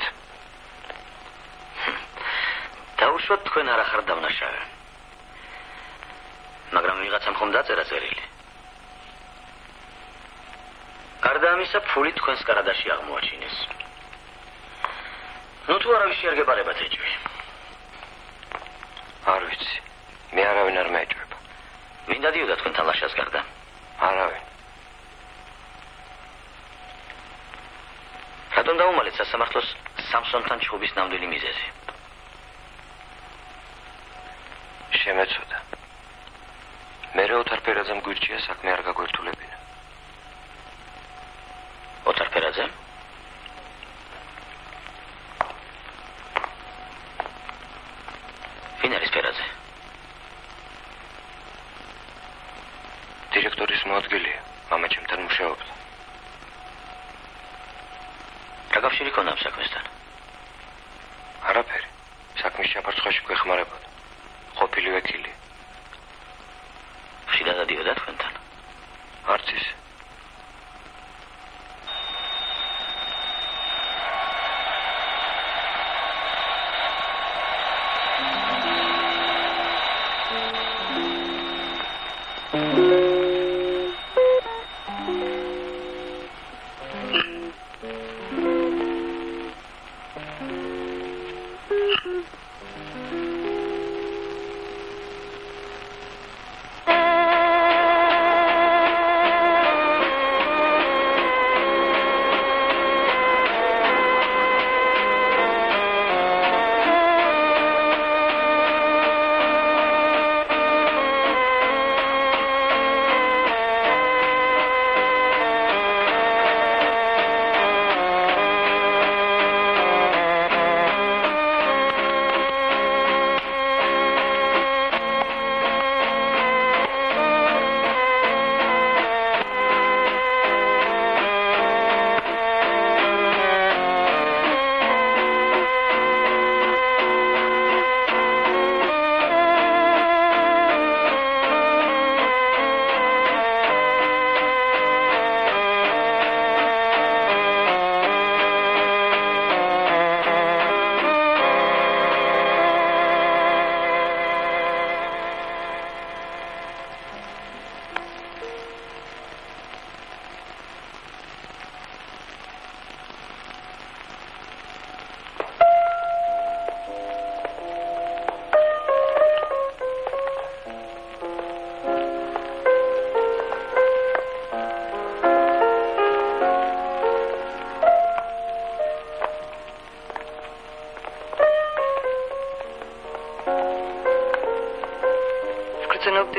დაუშვათ თქვენ არ ახარ დავნაშავე. მაგრამ ვიღაცამ ხომ დაწერა წერილი. გარდა ამისა, ფული თქვენს კარადაში აღმოაჩინეს. ნუ თუ არავის შეერგებარებათ ეჭვი. არ ვიცი. მე არავინ არ მეეჭვება. ვინ დადიოდა თქვენთან ლაშას გარდა? არავინ. რატომ დაუმალეთ სასამართლოს სამსონთან ჩხუბის ნამდვილი მიზეზი? შემეცოდა. მერე ოთარფერაძემ გვირჩია საქმე არ გაგვერთულებინა. ოთარფერაძემ? ვინ არის ფერაძე? დირექტორის მოადგილეა. მამა ჩემთან მუშაობდა. რა კავშირი ქონდა ამ საქმესთან? არაფერი. საქმის ჩაფარცხოში გვეხმარებოდა. ყოფილი ვეკილი. შიდა დადიოდა თქვენთან? არც ის.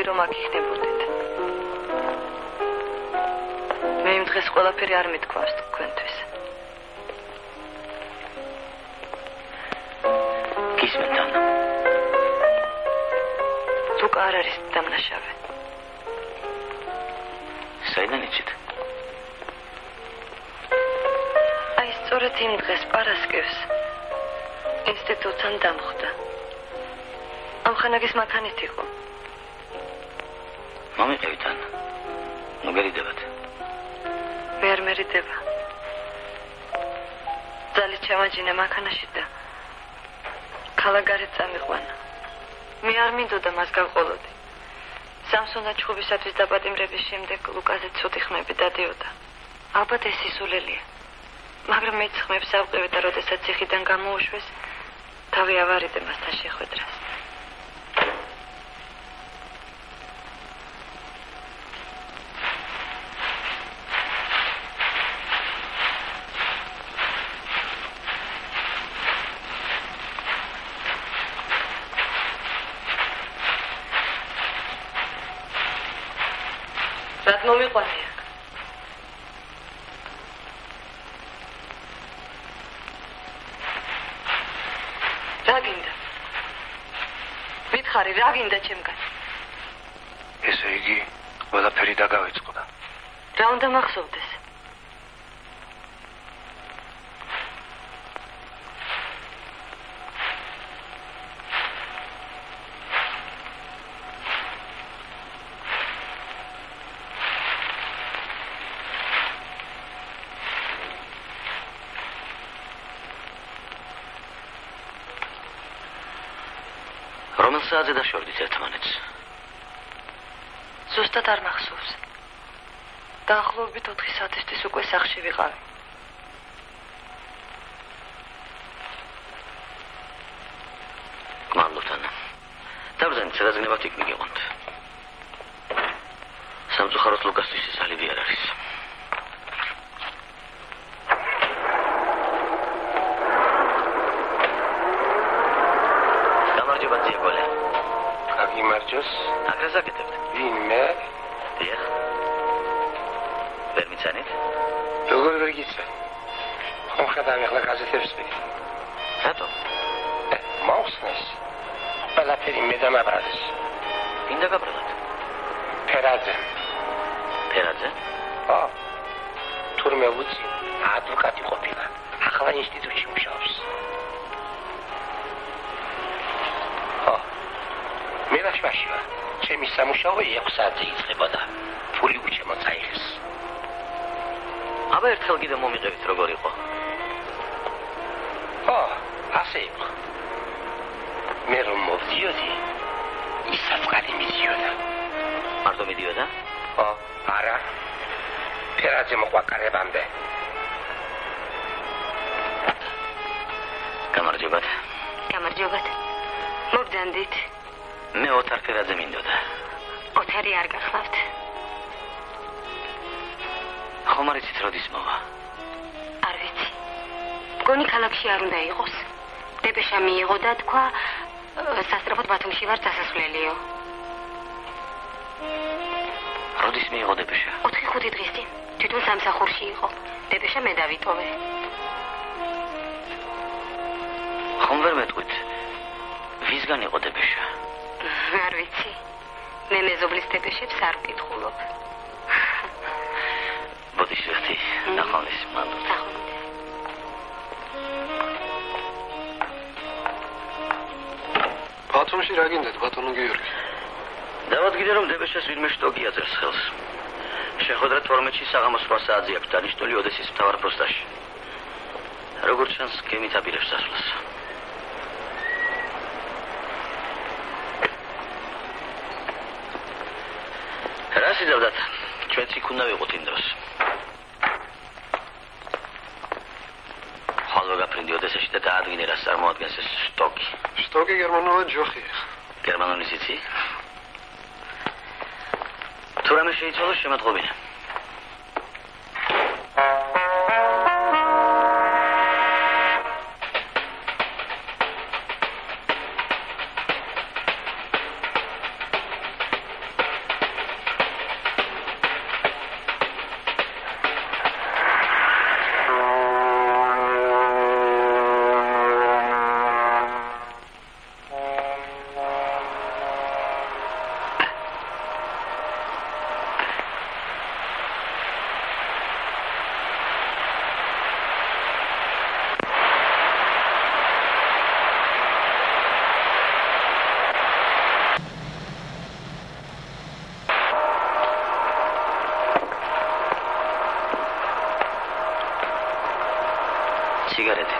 რომ აქ იქნებოდეთ. მე იმ დღეს ყველაფერი არ მithქვავს თქვენთვის. გისმენთ ანა. ლუკა არ არის დამნაშავე. საიდან იცით? აი სწორედ იმ დღეს პარასკევს ინსტიტუტთან დამხვდა. ამხანაგის მანქანით იყო. მომიყევით ანა. ნუ გერიდებათ. მე არ მერიდება. ძალით ჩამაჯინა მანქანაში და ქალაქგარეთ წამიყვანა. მე არ მინდოდა მას გავყოლოდი. სამსონა ჩხუბისათვის დაპატიმრების შემდეგ ლუკაზე ცუდი ხმები დადიოდა. ალბათ ეს სისულელია. მაგრამ მეც ხმებს ავყივე და როდესაც ციხიდან გამოუშვეს, თავი ავარიდე მასთან შეხვედრას. რად მომიყვანე აქ? რა გინდა? ვითხარი, რა გინდა ჩემგან? ესე იგი, ყველაფერი დაგავიწყდა. რა უნდა მახსოვდეს? რომელ საათზე დაშორდით ერთმანეთს? ზუსტად არ მახსოვს. დაახლოებით 4 საათისთვის უკვე სახლში ვიყავი. გმადლობთ ანა. დავზენით, სადაც გნებავთ იქ მიგეყონთ. სამწუხაროდ ლუკასთვის ეს ალიბი არ არის. გაგიმარჯოს. აგრე ზაკეთებთ. ვინ მე? დიახ. ვერ მიცანით? როგორ ვერ გიცან? ხომ ხედავ ახლა გაზეთებს ვიქ. რატო? მაუსნეს. ყველაფერი მე დამაბრალეს. ვინ დაგაბრალათ? ფერაძე. ფერაძე? ხო. თურმე უცი ადვოკატი ყოფილა. ახლა ინსტიტუტში მუშაობს. მე რაშვაში ვარ. ჩემი სამუშაო 6 საათზე იწყებოდა. ფული უჩემოთ აიღეს. აბა ერთხელ კიდე მომიყევით როგორ იყო? ხო, ასე იყო. მე რომ მოვდიოდი, ისაწყალი მიდიოდა. მარტო მიდიოდა? ხო, არა. ფერაძე მოყვაკარებამდე. გამარჯობათ. გამარჯობათ. მოგძანდით. მე ოთარ ფერაძე მინდოდა. ოთარი არ გახლავთ. ხომ არ იცით როდის მოვა? არ ვიცი. მგონი ქალაქში არ უნდა იყოს. დებეშა მიიღო და თქვა სასწრაფოდ ბათუმში ვარ დასასვლელიო. როდის მიიღო დებეშა? 4-5 დღის წინ. თვითონ სამსახურში იყო. დებეშა მე დავიტოვე. ხომ ვერ მეტყვით? ვისგან იყო დებეშა? არ ვიცი. მე მეზობლის დებეშებს არ ვკითხულობ. ბოდიშვეხტი, ნახვამდის მანდ. ბათუმში რა გინდათ, ბატონო გიორგი? დავადგინე რომ დებეშას ვინმე შტოგი აწერს ხელს. შეხვედრა 12-ში საღამოს 8 საათზე აქვს დანიშნული ოდესის მთავარ პოსტაში. როგორც ჩანს, გემით აპირებს დასვლას. რა სიძავდათ? ჩვენც იქ უნდა ვიყოთ იმ დროს. ხალვა გაფრინდი ოდესაში და დაადგინე რას წარმოადგენს ეს შტოგი. შტოგი გერმანულად ჯოხია. გერმანული სიცი? თუ რამე შეიცვალოს შემატყობინე. სიგარეტი.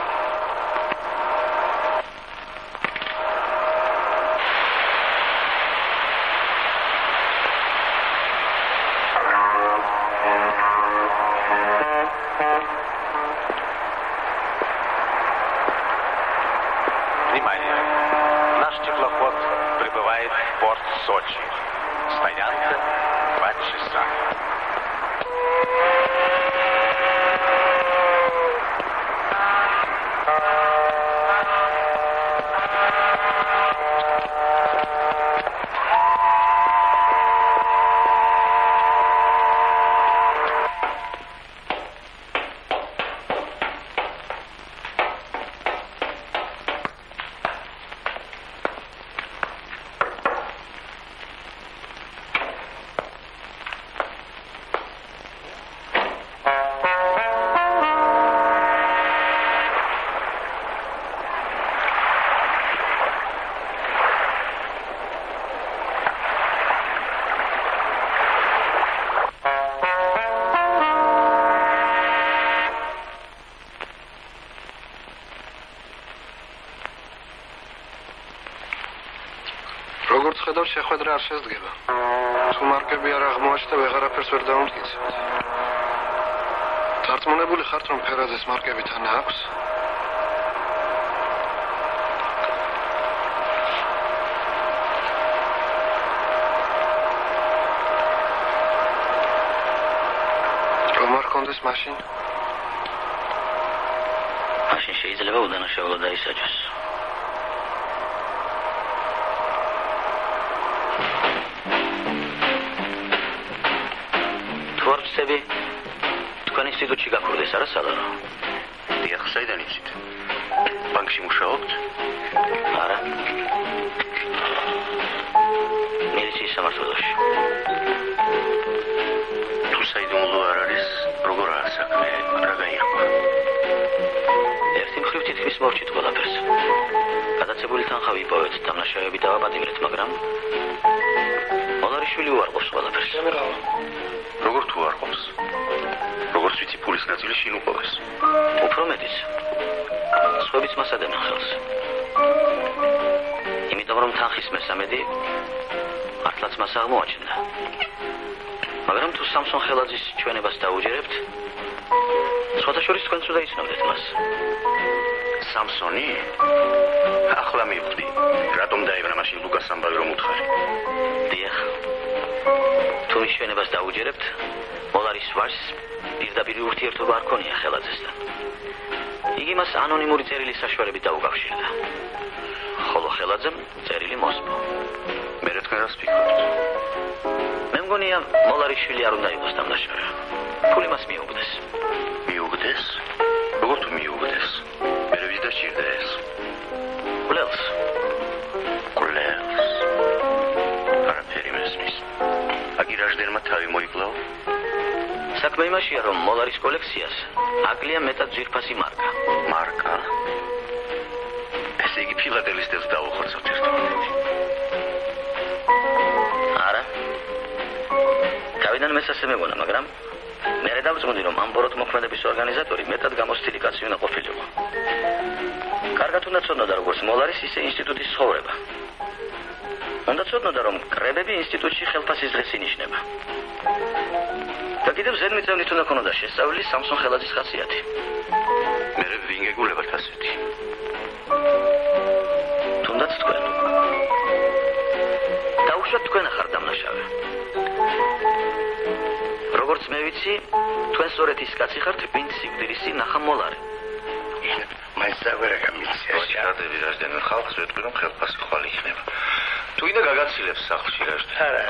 შეხვედრა არ შესდგება. თუ მარკები არ აღმოაჩნდა, ვეღარაფერს ვერ დავუმტკიცებთ. დარწმუნებული ხართ, რომ ფერაძეს მარკები თან აქვს? რომ არ კონდეს მაშინ? მაშინ შეიძლება უდანაშაულო დაისაჯოს. თორცები თქვენ ინსტიტუტში გაქურდეს არა სალარო? დიახ, საიდან იცით? ბანკში მუშაობთ? არა. მილიციის სამმართველოში. თუ საიდუმლო არ არის, როგორ არის საქმე, რა გაიხმა? ერთი მხრივ თითქმის მოვჭით ყველაფერს. გადაცებული თანხავი იპოვეთ, დამნაშავეები დავაპატიმრეთ, მაგრამ მოლარიშვილი უარყოფს ყველაფერს. როგორ თუ უარყოფს? როგორც ვიცი, ფულის ნაწილი შინ უყოვეს. უფრო მეტიც. სხვაებიც მას ადევენ ხელს. იმიტომ რომ თანხის მესამედი მართლაც მას აღმოაჩნდა. მაგრამ თუ სამსონ ხელაძის ჩვენებას დაუჯერებთ, სხვადასხვა თქვენც უნდა იცნობდეთ მას. სამსონი? ახლა მივხვდი, რატომ დაებრა მაშინ ლუკას ამბავი რომ უთხარი. დიახ. თუ მის ჩვენებას დაუჯერებთ, მოლარის ვაჟს პირდაპირ ურთიერთობა არ ქონია ხელაძესთან. იგი მას ანონიმური წერილის საშუალებით დაუკავშირდა. ხოლო ხელაძემ წერილი მოსპო. მე რა თქვენ რას ფიქრობთ? მე მგონია მოლარიშვილი არ უნდა იყოს დამნაშავე. ფული მას მიუგდეს. მიუგდეს? როგორ თუ მიუგდეს? მე ვის დაჭირდა ეს? კვლელს. კვლელს. არაფერი მესმის. აგირაჟდერმა თავი მოიკლაო? საქმე იმაშია, რომ მოლარის კოლექციას აკლია მეტად ძვირფასი მარკა. მარკა? ესე იგი ფილატელისტებს დაუხორცოთ ერთმანეთი. არა. თავიდან მეც ასე მეგონა, მაგრამ მე დავწმუნდი, რომ ამ ბოროტმოქმედების ორგანიზატორი მეტად გამოცდილი კაცი უნდა ყოფილიყო. კარგად უნდა ცოდნოდა როგორც მოლარის, ისე ინსტიტუტის ცხოვრება. უნდა ცოდნოდა, რომ კრებები ინსტიტუტში ხელფასის დღეს ინიშნება. და კიდევ ზედმიწევნით უნდა ქონოდა შესწავლილი სამსონ ხელაძის ხასიათი. მე ვინ გეგულებათ ასეთი? თუნდაც თქვენ. დაუშვათ თქვენ ახარ დამნაშავე. როგორც მე ვიცი, თქვენ სწორედ ის კაცი ხართ, ვინც სიკვდილისი ნახა მოლარი. მაინც აღარ გამიცეში. ჩადები რაჟდენ ხალხს ვეთქვი, რომ ხელფასი ხვალ იქნება. თუ კიდე გაგაცილებს სახლში რაჟდენ. არა.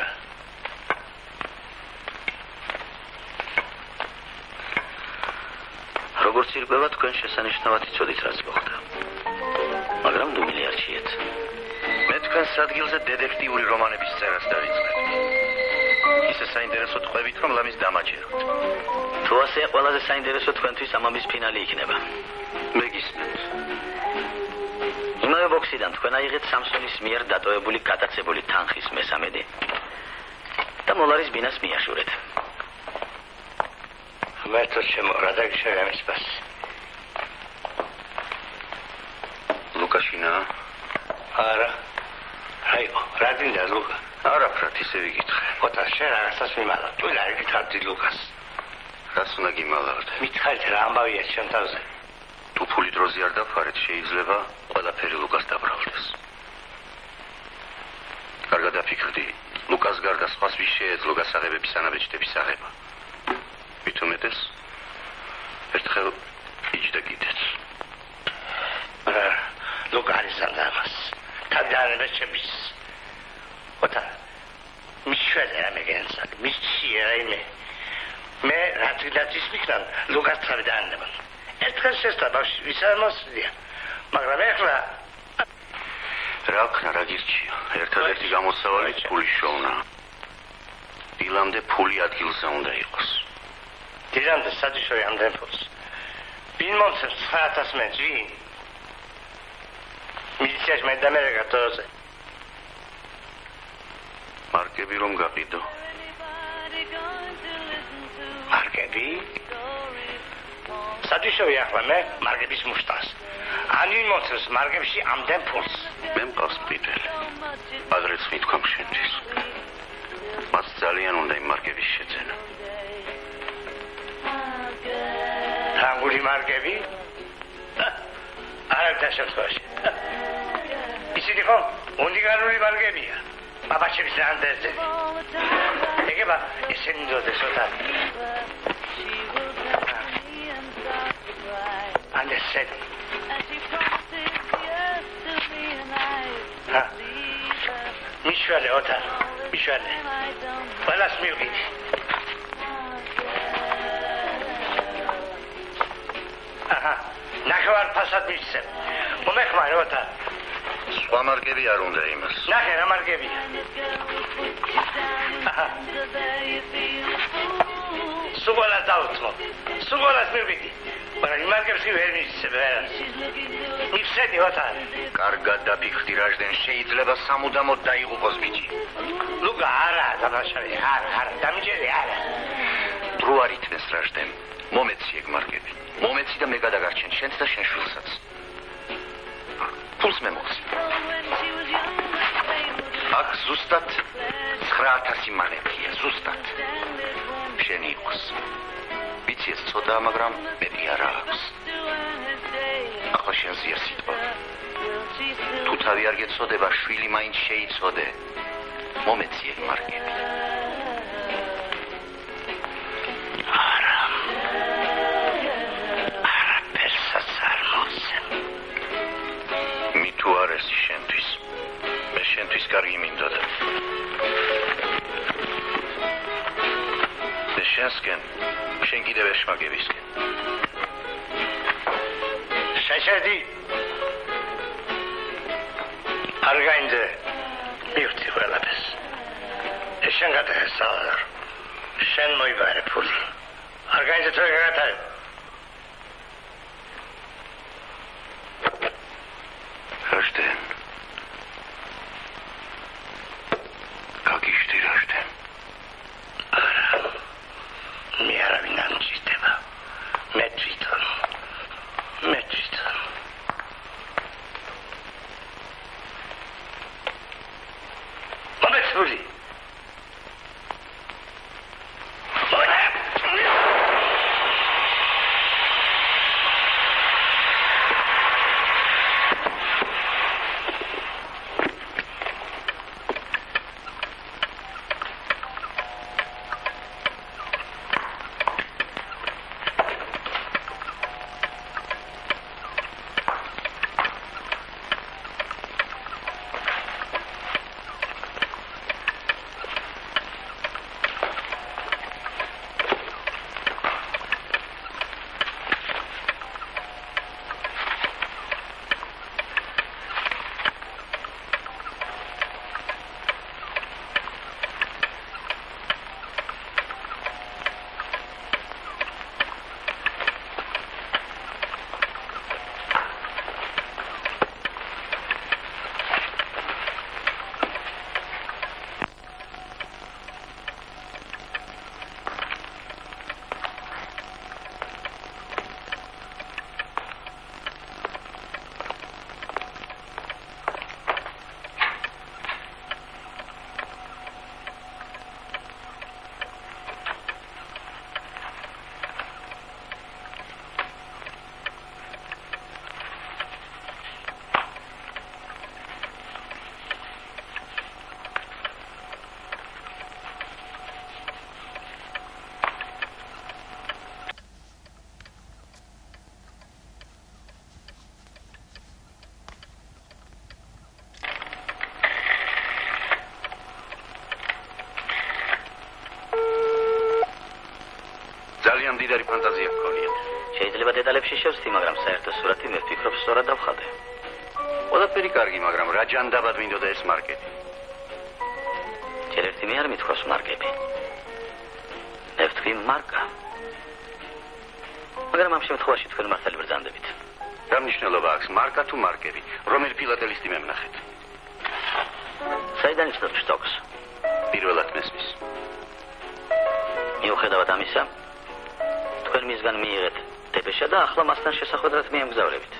როგორც ირკვევა, თქვენ შესანიშნავად იცოდით, რაც მოხდა. მაგრამ დუმილი არჩიეთ. მე თქვენს ადგილზე დეტექტიური რომანების წერას დავიწყებდი. ისე საინტერესო თქვებით, რომ ლამის დამაჯეროთ. თუ ასე ყველაზე საინტერესო თქვენთვის ამამის ფინალი იქნება. მეგისმენთ. იმავე ბოქსიდან თქვენ აიღეთ სამსონის მიერ დატოვებული გადაცებული თანხის მესამედი და მოლარის ბინას მიაშურეთ. მე თუ შემორადაგშია მის პას. ლუკაშინა? არა. აიო, რა დინდა ლუკა? არა, ფრათ, ისე ვიგითხე. ოთა შენ რაღაცას მიმალა. თუ რა გითხარდი ლუკას? რას უნდა გიმალავდე? მითხარით რა ამბავია ჩემ თავზე? თუ ფული დროზე არ დაფარეთ, შეიძლება ყველაფერი ლუკას დაბრალდეს. კარგად დაფიქრდი, ლუკას გარდა სხვას ვის შეეძლო გასაღებების ანაბეჭდების აღება. მით უმეტეს, ერთხელ იჯდა კიდეც. რა, ლუკა არის ამას. თავდანებეჭების. ოთა, მიშველი რა მეგენსა, მისცია იმე. მე რატიდაც ის მიქნან, ლუკას თავი დაანებან. ერთხელ შესწა ბავშვი ვისამოსდია. მაგრამ ეხლა რა ქნა რა გირჩია? ერთადერთი გამოსავალი ფულის შოვნა. დილამდე ფული ადგილზე უნდა იყოს. დილამდე სადიშოი ამდენ ფულს. ვინ მომცემს 9,000 მეტს ვინ? მილიციაში მე დამერეგა თოზე. მარკები რომ გაყიდო. მარკები? სადიშოი ახლა მე მარკების მუშტას. ან ვინ მომცემს მარკებში ამდენ ფულს? მე მყავს მყიდველი. ადრეც მithქვამ შენთვის. მას ძალიან უნდა იმ მარკების შეძენა. რანგული მარკები? არაერთი შემთხვევაში. ისინი ხო უნიკალური მარკებია. ბაბაშების ანდერზე. ეგება ისინი ძოდეს ოთარ. Understood. Mișoare, Otar, mișoare. Vă las milghiți. Aha, ნახევარ ფასად მისცემ. მომეხმარე, Otar. სხვა მარკები არ უნდა იმას. ნახე რა მარკებია. აჰა. სუგოლა დავწმო. სუგოლას მივიდი. მაგრამ იმ მარკებს კი ვერ მისცემ ვერას. მიხსედი Otar. კარგად დაფიქრდი რაჟდენ შეიძლება სამუდამოდ დაიღუპოს ბიჭი. ლუკა არა, დაბაშავე, არა, დამიჯერე არა. დრო არ ითნეს რაჟდენ. მომეცი ეგ მარკები. მომეცი და მე გადაგარჩენ შენს და შენ შვილსაც. ფულს მე მოხსი. აქ ზუსტად 9000 მანეთია, ზუსტად. შენი იყოს. ვიცი ეს ცოტა, მაგრამ მეტი არა აქვს. ახლა შენზეა სიტყვა. თუ თავი არ გეწოდება, შვილი მაინც შეიცოდე. მომეცი ეგ მარკები. თუ არ ესი შენთვის. მე შენთვის კარგი მინდოდა. და შენსკენ, შენ კიდევ ეშმაგებისკენ. შეშედი. არ გაინდე. მივწი ყველაფერს. ეს შენ გადაესწავლა. შენ მოიბარე ფული. არ გაინდე თუ გადაე. Rașten. Kakiști Rașten. Ara. Mi-ara vinam citeva. Metriton. Moment, Fuli. ძალიან მდიდარი ფანტაზია გქონიათ. შეიძლება დეტალებში შევსდი, მაგრამ საერთო სურათი მე ვფიქრობ სწორად დავხატე. ყველაფერი კარგი, მაგრამ რა ჯანდაბად მინდოდა ეს მარკეტი? ჯერ ერთი მე არ მithქვას მარკები. მე ვთქვი მარკა. მაგრამ ამ შემთხვევაში თქვენ მართალი ბრძანდებით. რა მნიშვნელობა აქვს მარკა თუ მარკები? რომელი ფილატელისტი მემნახეთ? საიდან იცნობ შტოკს? პირველად მესმის. მიუხედავად ამისა, თქვენ მისგან მიიღეთ დეპეშა და ახლა მასთან შესახვედრად მიემგზავრებით.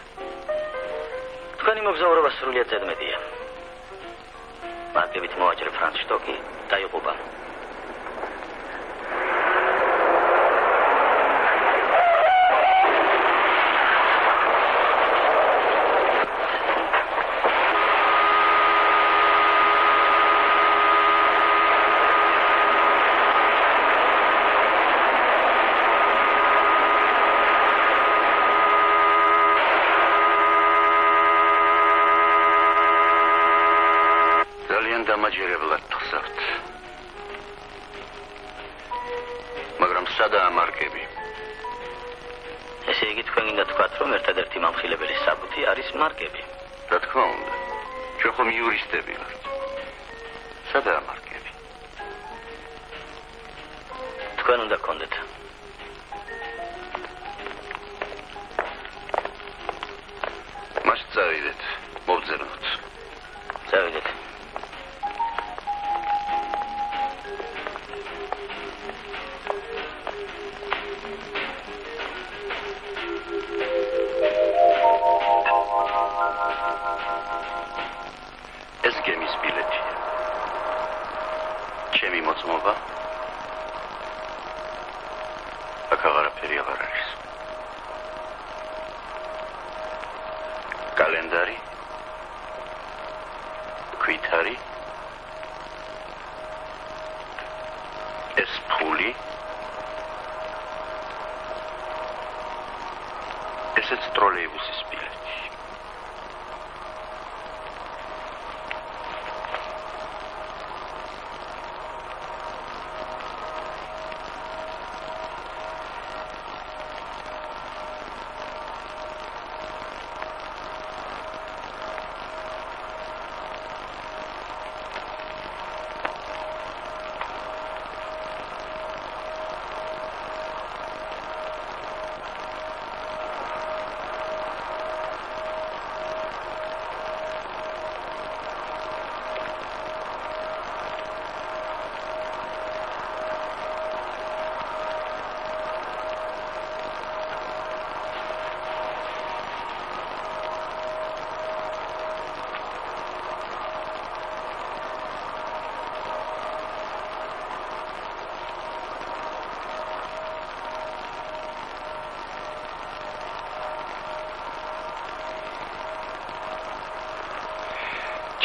თქვენი მოგზაურობა სრულიად ზედმეტია. მარკებით მოაჭრე ფრანც შტოკი დაიღუპა. დამაჯერებლად გხსავთ. მაგრამ სადაა მარკები? ესე იგი თქვენ უნდა თქვათ, რომ ერთადერთი მამხილებელი საბუთი არის მარკები. რა თქმა უნდა. ჩვენ ხომ იურისტები ვართ. სადაა მარკები? თქვენ უნდა გქონდეთ. მას წავიდეთ, მოვძებნოთ. წავიდეთ.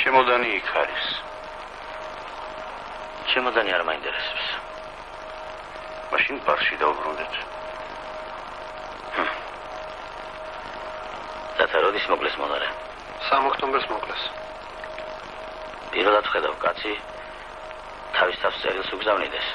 ჩემოდანი იქ არის. ჩემოდანი არ მაინტერესებს. მაშინ ბარში დავბრუნდეთ. და როდის მოკლეს მონარე? 3 ოქტომბერს მოკლეს. პირველად ხედავ კაცი თავის თავს წერილს უგზავნიდეს.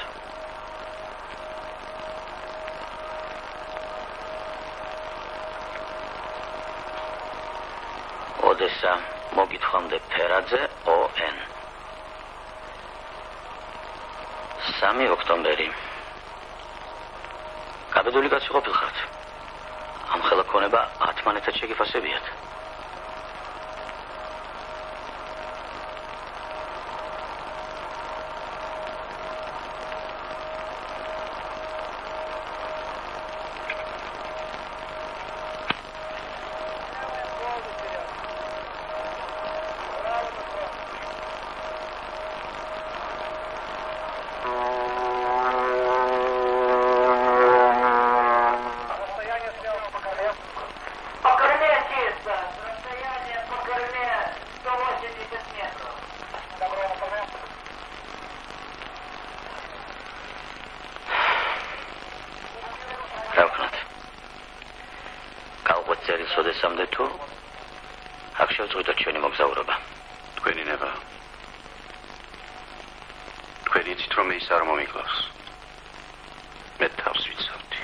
ოდესა მოგითხოვამდე ფერაძე ON 3 ოქტომბერი გაბედული კაცი ყოფილხართ. ამ ხელაქონება ათმანეთად შეგიფასებიათ. სოდესამდე თუ აქ შევწყვიტოთ ჩვენი მოგზაურობა. თქვენი ნება. თქვენი იცით რომ ის არ მომიკლავს. მე თავს ვიცავდი.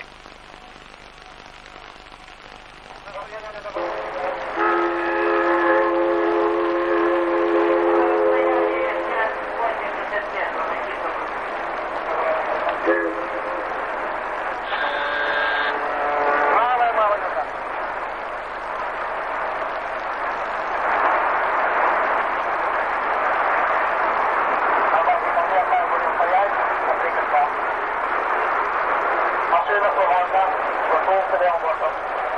Машина, пожалуйста, готовься,